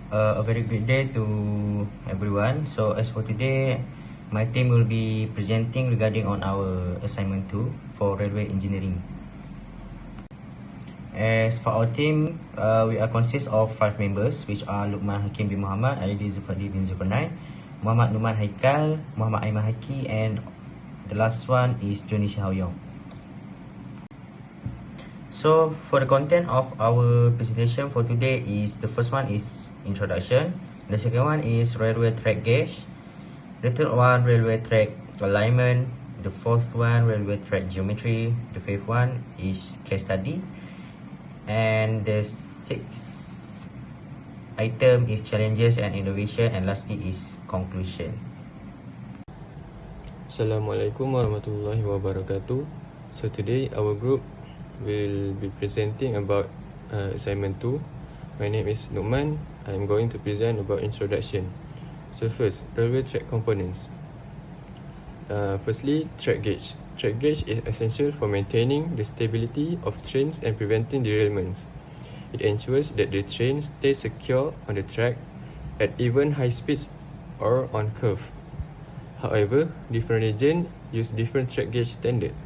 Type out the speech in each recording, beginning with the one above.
A very good day to everyone. So as for today, my team will be presenting regarding on our assignment 2 for railway engineering. As for our team, we are consist of 5 members, which are Luqman Hakim bin Muhammad, Ali Zulfadi bin Zulkarnain, Muhammad Numan Haikal, Muhammad Aiman Haki, and the last one is Johnny Shaoyong. So for the content of our presentation for today is, the first one is introduction, the second one is railway track gauge, the third one railway track alignment, the fourth one railway track geometry, the fifth one is case study, and the sixth item is challenges and innovation, and lastly is conclusion. Assalamualaikum warahmatullahi wabarakatuh. So today our group will be presenting about assignment 2. My name is Numan. I am going to present about introduction. So first, railway track components. Firstly, track gauge. Track gauge is essential for maintaining the stability of trains and preventing derailments. It ensures that the train stays secure on the track at even high speeds or on curve. However, different regions use different track gauge standard,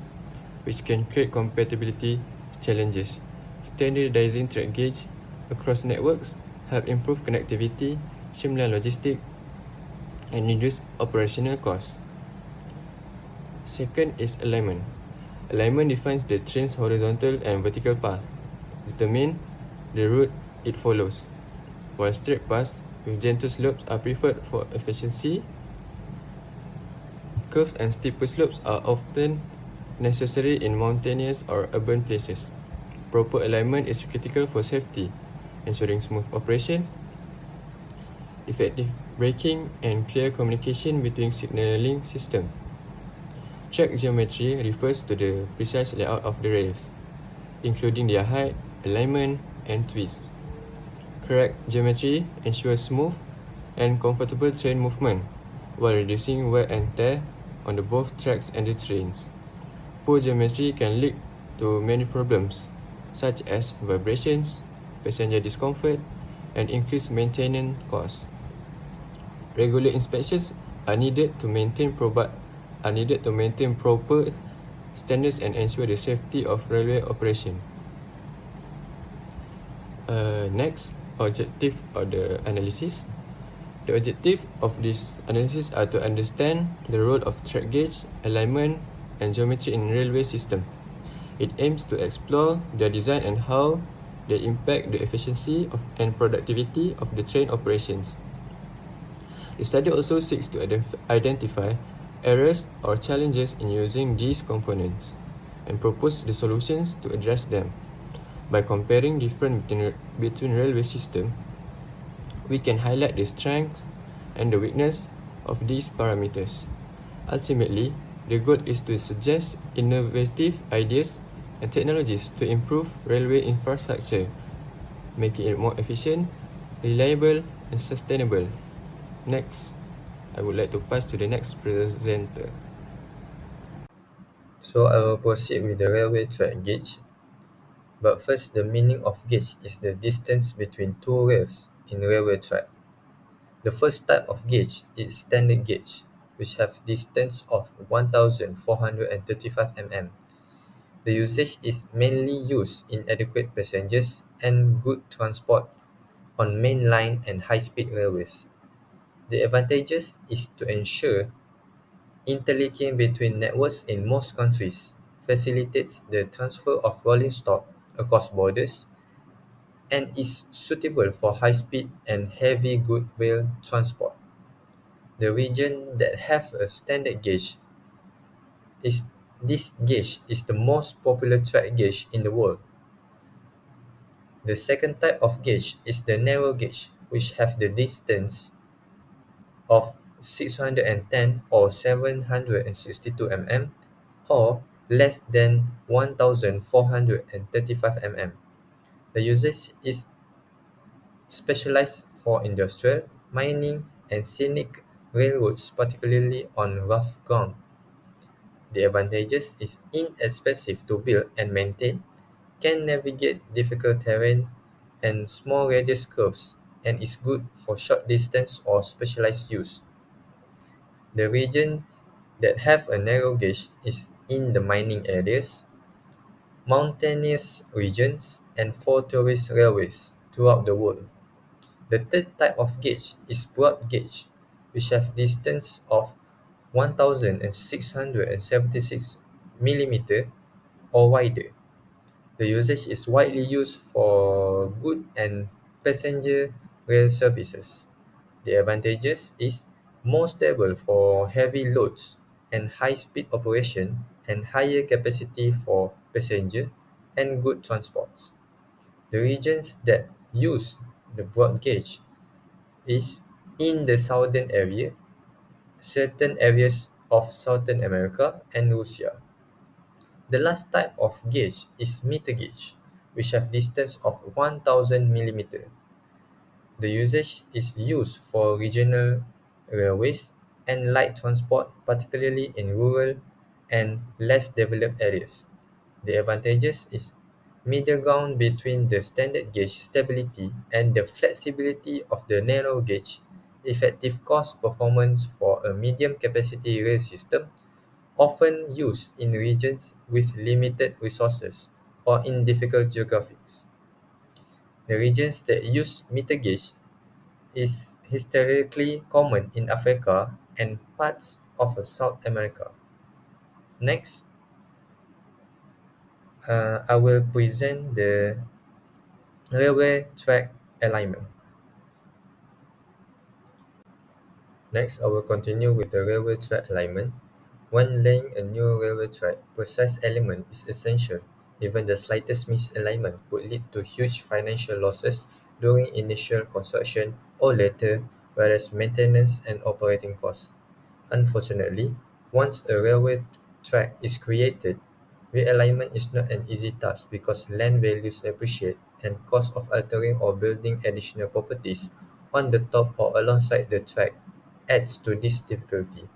which can create compatibility challenges. Standardizing track gauge across networks help improve connectivity, streamline logistics, and reduce operational costs. Second is alignment. Alignment defines the train's horizontal and vertical path, determine the route it follows, while straight paths with gentle slopes are preferred for efficiency. Curves and steeper slopes are often necessary in mountainous or urban places. Proper alignment is critical for safety, ensuring smooth operation, effective braking, and clear communication between signaling systems. Track geometry refers to the precise layout of the rails, including their height, alignment, and twists. Correct geometry ensures smooth and comfortable train movement while reducing wear and tear on the both tracks and the trains. Poor geometry can lead to many problems, such as vibrations, passenger discomfort, and increased maintenance costs. Regular inspections are needed to maintain proper standards and ensure the safety of railway operation. Next, objective of the analysis. The objective of this analysis are to understand the role of track gauge, alignment, and geometry in railway system. It aims to explore their design and how they impact the efficiency and productivity of the train operations. The study also seeks to identify errors or challenges in using these components and propose the solutions to address them. By comparing difference between railway systems, we can highlight the strengths and the weakness of these parameters. Ultimately, the goal is to suggest innovative ideas and technologies to improve railway infrastructure, making it more efficient, reliable, and sustainable. Next, I would like to pass to the next presenter. So I will proceed with the railway track gauge. But first, the meaning of gauge is the distance between two rails in railway track. The first type of gauge is standard gauge, which have distance of 1,435 mm. The usage is mainly used in adequate passengers and good transport on main line and high-speed railways. The advantages is to ensure interlinking between networks in most countries, facilitates the transfer of rolling stock across borders, and is suitable for high-speed and heavy good rail transport. The region that have a standard gauge is this gauge is the most popular track gauge in the world. The second type of gauge is the narrow gauge, which have the distance of 610 or 762 mm or less than 1435 mm. The usage is specialized for industrial, mining, and scenic railroads, particularly on rough ground. The advantages is inexpensive to build and maintain, can navigate difficult terrain and small radius curves, and is good for short distance or specialized use. The regions that have a narrow gauge is in the mining areas, mountainous regions, and for tourist railways throughout the world. The third type of gauge is broad gauge, which have distance of 1676 mm or wider. The usage is widely used for good and passenger rail services. The advantages is more stable for heavy loads and high-speed operation and higher capacity for passenger and good transports. The regions that use the broad gauge is in the southern area, certain areas of Southern America and Russia. The last type of gauge is meter gauge, which have distance of 1000 mm. The usage is used for regional railways and light transport, particularly in rural and less developed areas. The advantages is middle ground between the standard gauge stability and the flexibility of the narrow gauge, effective cost performance for a medium capacity rail system, often used in regions with limited resources or in difficult geographies. The regions that use meter gauge is historically common in Africa and parts of South America. Next, I will present the railway track alignment. Next, I will continue with the railway track alignment. When laying a new railway track, precise alignment is essential. Even the slightest misalignment could lead to huge financial losses during initial construction or later, whereas maintenance and operating costs. Unfortunately, once a railway track is created, realignment is not an easy task because land values appreciate and cost of altering or building additional properties on the top or alongside the track adds to this difficulty.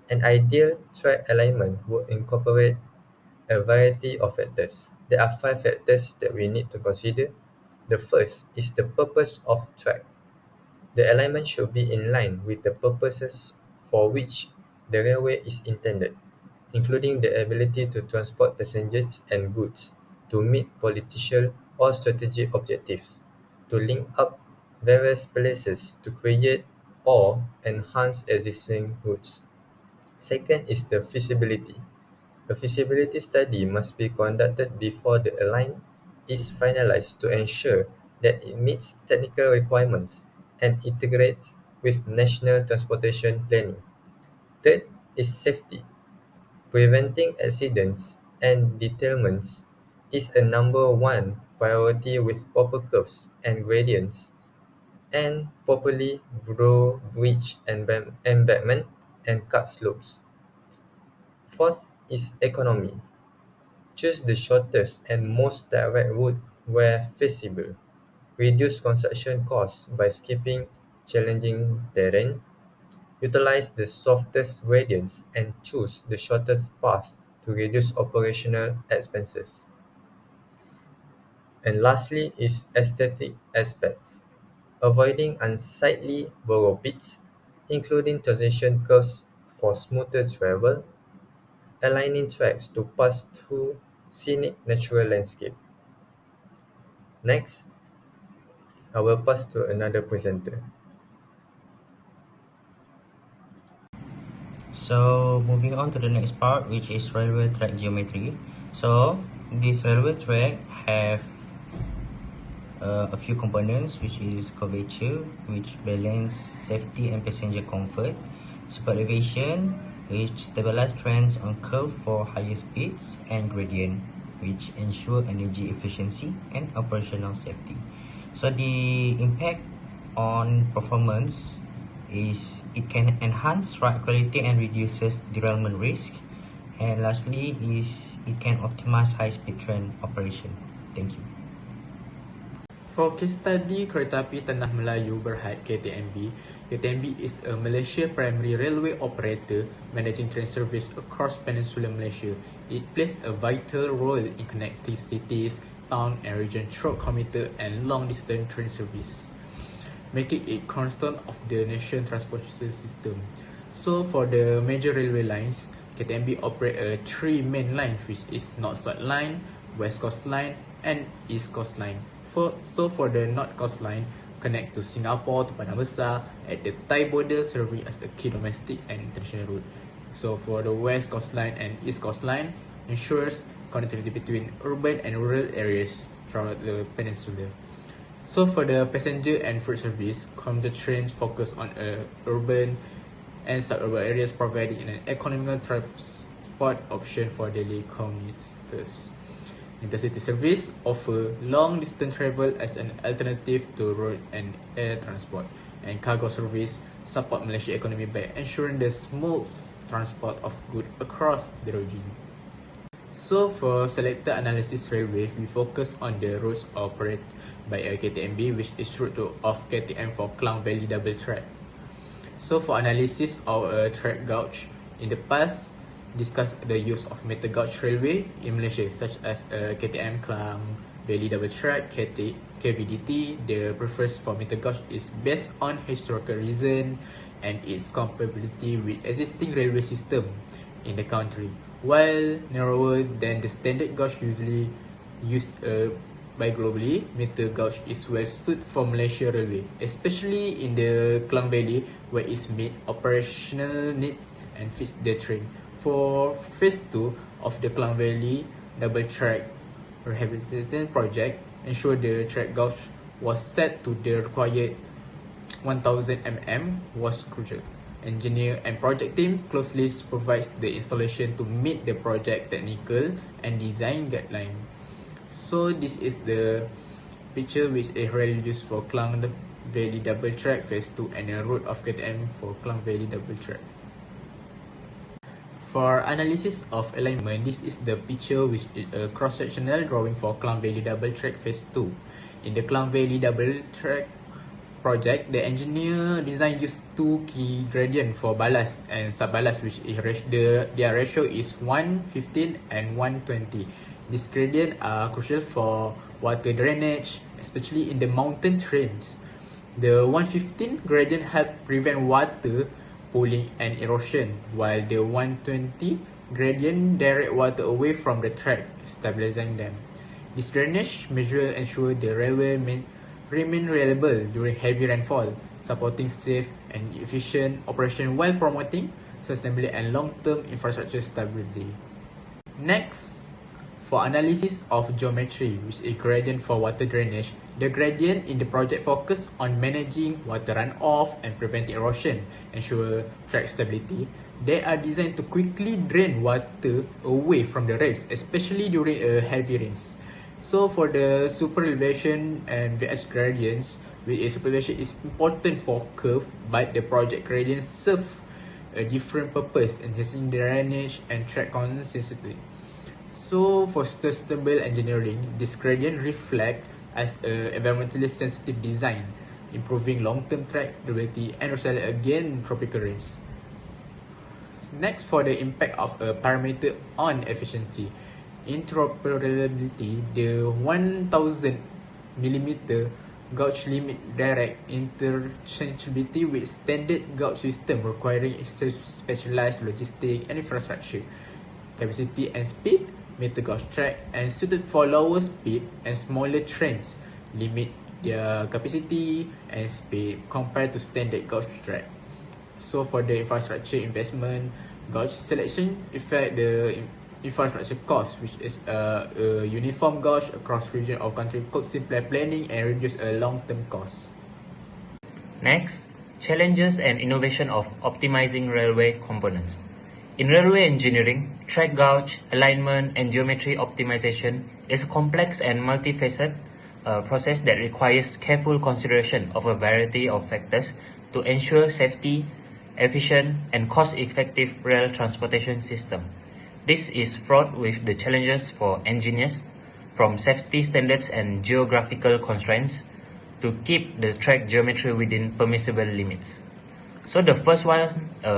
An ideal track alignment would incorporate a variety of factors. There are five factors that we need to consider. The first is the purpose of track. The alignment should be in line with the purposes for which the railway is intended, including the ability to transport passengers and goods, to meet political or strategic objectives, to link up various places to create or enhance existing routes. Second is the feasibility. A feasibility study must be conducted before the line is finalized to ensure that it meets technical requirements and integrates with national transportation planning. Third is safety. Preventing accidents and derailments is a number one priority with proper curves and gradients and properly broad bridge embankment and cut slopes. Fourth is economy. Choose the shortest and most direct route where feasible. Reduce construction costs by skipping challenging terrain. Utilize the softest gradients and choose the shortest path to reduce operational expenses. And lastly is aesthetic aspects. Avoiding unsightly borrow pits, including transition curves for smoother travel, aligning tracks to pass through scenic natural landscape. Next, I will pass to another presenter. So moving on to the next part, which is railway track geometry. So this railway track have a few components, which is curvature, which balance safety and passenger comfort, support elevation, which stabilize trends on curve for higher speeds, and gradient, which ensure energy efficiency and operational safety. So the impact on performance is it can enhance ride quality and reduces derailment risk. And lastly is it can optimize high-speed train operation. Thank you. For case study Kereta Api Tengah Melayu Berhad KTMB, KTMB is a Malaysia primary railway operator managing train service across Peninsular Malaysia. It plays a vital role in connecting cities, town and region through commuter and long-distance train service. making it cornerstone of the national transportation system. So for the major railway lines, KTMB operate three main lines, which is North-South Line, West Coast Line, and East Coast Line. For the North Coast Line, connect to Singapore to Padang Besar at the Thai border, serving as a key domestic and international route. So for the West Coast Line and East Coast Line, ensures connectivity between urban and rural areas throughout the peninsula. So for the passenger and freight service, commuter trains focus on urban and suburban areas, providing an economical transport option for daily commuters. Intercity service offer long distance travel as an alternative to road and air transport, and cargo service support Malaysia economy by ensuring the smooth transport of goods across the region. So for selected analysis railway, we focus on the routes operated by KTMB, which is route of KTM for Klang Valley double track. So for analysis of track gauge, in the past, discuss the use of metal gauge railway in Malaysia, such as KTM Klang Valley double track, KVDT. The preference for metal gauge is based on historical reason and its compatibility with existing railway system in the country. While narrower than the standard gauge usually used by globally, metal gauge is well suited for Malaysia Railway, especially in the Klang Valley, where it meets operational needs and fits the train. For phase 2 of the Klang Valley double track rehabilitation project, ensure the track gauge was set to the required 1000 mm was crucial. Engineer and project team closely supervise the installation to meet the project technical and design guideline. So this is the picture which is rail used for Klang Valley double track phase 2 and a route of KTM for Klang Valley double track. For analysis of alignment, this is the picture which is a cross-sectional drawing for Klang Valley double track phase 2. In the Klang Valley double track project, the engineer design used two key gradient for ballast and subballast, which is their ratio is 1:15 and 1:20. These gradients are crucial for water drainage, especially in the mountain trains. The 1:15 gradient help prevent water pooling and erosion, while the 1:20 gradient direct water away from the track, stabilizing them. This drainage measure ensure the railway remain reliable during heavy rainfall, supporting safe and efficient operation while promoting sustainability and long-term infrastructure stability. Next, for analysis of geometry, which is a gradient for water drainage, the gradient in the project focus on managing water runoff and preventing erosion, ensure track stability. They are designed to quickly drain water away from the rails, especially during heavy rains. So for the super elevation and VS gradients, which is super elevation is important for curve, but the project gradients serve a different purpose, enhancing drainage and track consistency. So for sustainable engineering, this gradient reflect as a environmentally sensitive design, improving long-term track durability and resilient against tropical rains. Next, for the impact of a parameter on efficiency. Interoperability, the 1000 mm gauge limit direct interchangeability with standard gauge system, requiring specialized logistic and infrastructure. Capacity and speed, meter gauge track and suited for lower speed and smaller trains, limit their capacity and speed compared to standard gauge track. So for the infrastructure investment, gauge selection affect the infrastructure cost, which is a uniform gauge across region or country could simplify planning and reduce a long-term cost. Next, challenges and innovation of optimizing railway components. In railway engineering, track gauge, alignment, and geometry optimization is a complex and multifaceted process that requires careful consideration of a variety of factors to ensure safety, efficient, and cost-effective rail transportation system. This is fraught with the challenges for engineers, from safety standards and geographical constraints to keep the track geometry within permissible limits. So the first one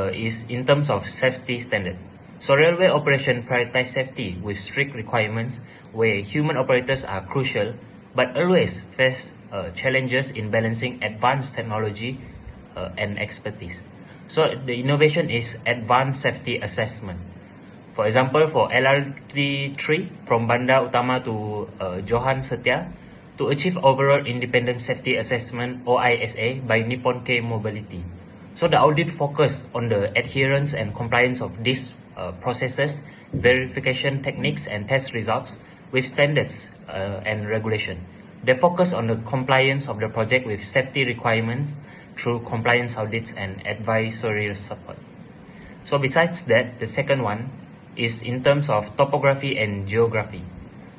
is in terms of safety standard. So railway operation prioritize safety with strict requirements where human operators are crucial, but always face challenges in balancing advanced technology and expertise. So the innovation is advanced safety assessment. For example, for LRT3 from Bandar Utama to Johan Setia, to achieve overall independent safety assessment OISA by Nippon K Mobility. So the audit focused on the adherence and compliance of these processes, verification techniques and test results with standards and regulation. They focus on the compliance of the project with safety requirements through compliance audits and advisory support. So besides that, the second one is in terms of topography and geography.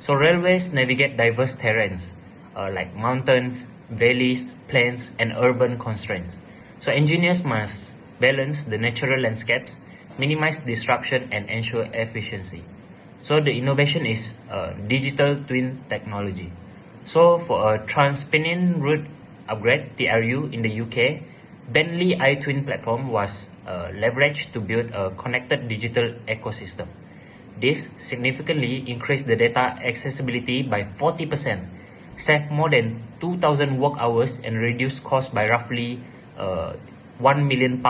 So railways navigate diverse terrains like mountains, valleys, plains, and urban constraints. So engineers must balance the natural landscapes, minimize disruption, and ensure efficiency. So the innovation is digital twin technology. So for a Transpennine Route upgrade, TRU, in the UK, Bentley iTwin platform was leveraged to build a connected digital ecosystem. This significantly increased the data accessibility by 40%, saved more than 2,000 work hours, and reduced costs by roughly £1 million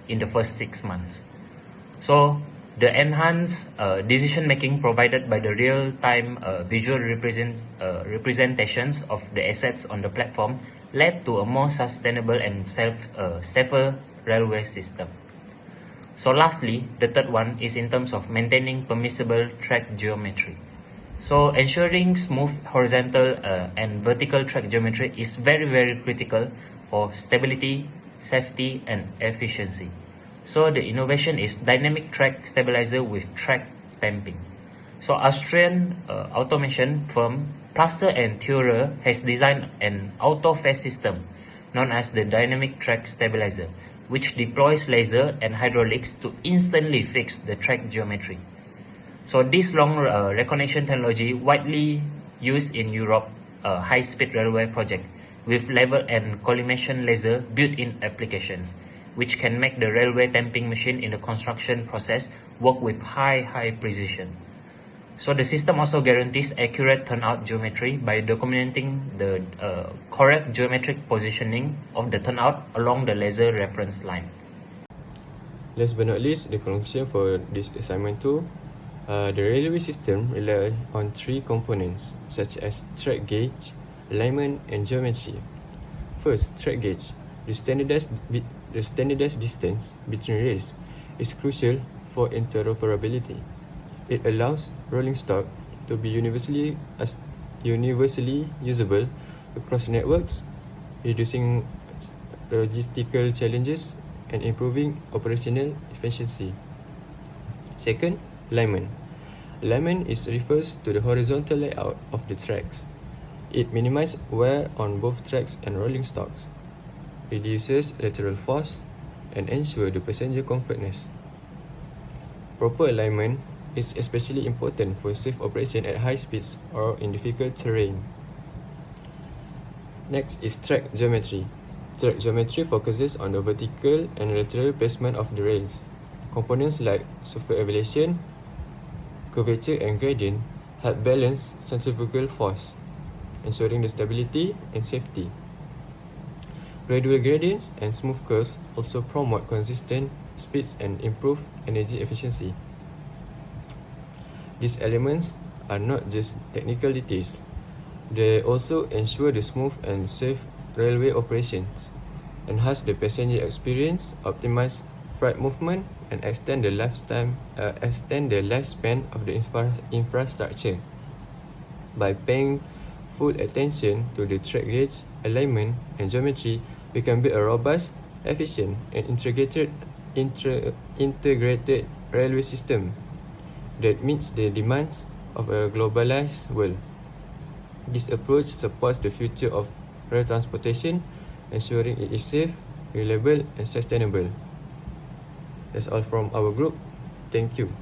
in the first 6 months. So the enhanced decision-making provided by the real-time visual representations of the assets on the platform led to a more sustainable and safer railway system. So lastly, the third one is in terms of maintaining permissible track geometry. So ensuring smooth horizontal and vertical track geometry is very critical for stability, safety, and efficiency. So the innovation is dynamic track stabilizer with track tamping. So Austrian automation firm Plaster and Theurer has designed an auto-phase system known as the dynamic track stabilizer, which deploys laser and hydraulics to instantly fix the track geometry. So this long recognition technology widely used in Europe high-speed railway project with level and collimation laser built-in applications, which can make the railway tamping machine in the construction process work with high precision. So the system also guarantees accurate turnout geometry by documenting the correct geometric positioning of the turnout along the laser reference line. Last but not least, the conclusion for this assignment 2. The railway system relies on 3 components such as track gauge, alignment, and geometry. First, track gauge. The standardized distance between rails is crucial for interoperability. It allows rolling stock to be universally usable across networks, reducing logistical challenges and improving operational efficiency. Second, alignment. Alignment refers to the horizontal layout of the tracks. It minimizes wear on both tracks and rolling stocks, reduces lateral force, and ensures the passenger comfortness. Proper alignment is especially important for safe operation at high speeds or in difficult terrain. Next is track geometry. Track geometry focuses on the vertical and lateral placement of the rails. Components like superelevation, curvature, and gradient help balance centrifugal force, ensuring the stability and safety. Gradual gradients and smooth curves also promote consistent speeds and improve energy efficiency. These elements are not just technical details, they also ensure the smooth and safe railway operations, enhance the passenger experience, optimize freight movement, and extend the lifespan of the infrastructure. By paying full attention to the track gauge, alignment, and geometry, we can build a robust, efficient, and integrated railway system that meets the demands of a globalized world. This approach supports the future of rail transportation, ensuring it is safe, reliable, and sustainable. That's all from our group. Thank you.